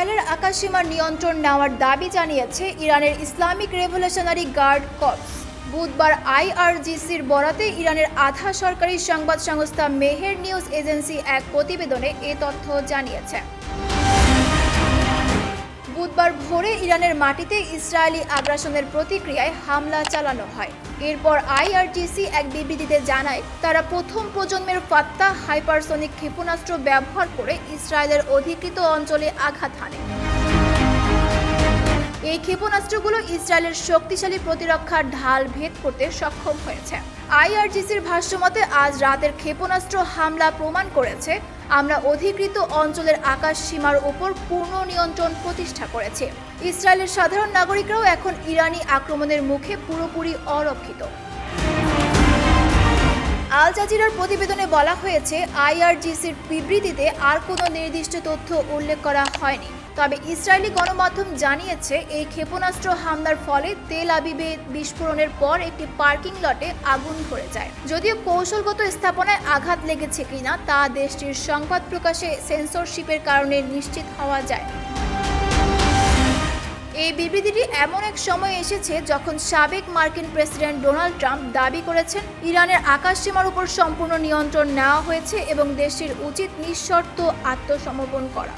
ইসরায়েলের আকাশসীমার নিয়ন্ত্রণ নেওয়ার দাবি জানিয়েছে ইরানের ইসলামিক রেভলিউশনারি গার্ড কর্পস। বুধবার আইআরজিসির বরাতে ইরানের আধা সরকারি সংবাদ সংস্থা মেহের নিউজ এজেন্সি এক প্রতিবেদনে এ তথ্য জানিয়েছে। বুধবার ভোরে ইরানের মাটিতে ইসরায়েলি আগ্রাসনের প্রতিক্রিয়ায় হামলা চালানো হয়। এরপর আইআরজিসি এক বিবৃতিতে জানায়, তারা প্রথম প্রজন্মের ফাত্তা হাইপারসনিক ক্ষেপণাস্ত্র ব্যবহার করে ইসরায়েলের অধিকৃত অঞ্চলে আঘাত হানে। এই ক্ষেপণাস্ত্রগুলো ইসরায়েলের শক্তিশালী প্রতিরক্ষার ঢাল ভেদ করতে সক্ষম হয়েছে। আইআরজিসির ভাষ্যমতে আজ রাতের ক্ষেপণাস্ত্র হামলা প্রমাণ করেছে, আমরা অধিকৃত অঞ্চলের আকাশ সীমার উপর পূর্ণ নিয়ন্ত্রণ প্রতিষ্ঠা করেছি। ইসরায়েলের সাধারণ নাগরিকরাও এখন ইরানি আক্রমণের মুখে পুরোপুরি অরক্ষিত। আল জাজিরার প্রতিবেদনে বলা হয়েছে, আইআরজিসির বিবৃতিতে আর কোনো নির্দিষ্ট তথ্য উল্লেখ করা হয়নি। তবে ইসরায়েলি গণমাধ্যম জানিয়েছে, এই ক্ষেপণাস্ত্র হামলার ফলে তেল আবিবে বিস্ফোরণের পর একটি পার্কিং লটে আগুন ধরে যায়। যদিও কৌশলগত স্থাপনায় আঘাত লেগেছে কিনা তা দেশটির সংবাদ প্রকাশে সেন্সরশিপের কারণে নিশ্চিত হওয়া যায়। এই বিবৃতিটি এমন এক সময় এসেছে যখন সাবেক মার্কিন প্রেসিডেন্ট ডোনাল্ড ট্রাম্প দাবি করেছেন, ইরানের আকাশসীমার উপর সম্পূর্ণ নিয়ন্ত্রণ নেওয়া হয়েছে এবং দেশটির উচিত নিঃশর্ত আত্মসমর্পণ করা।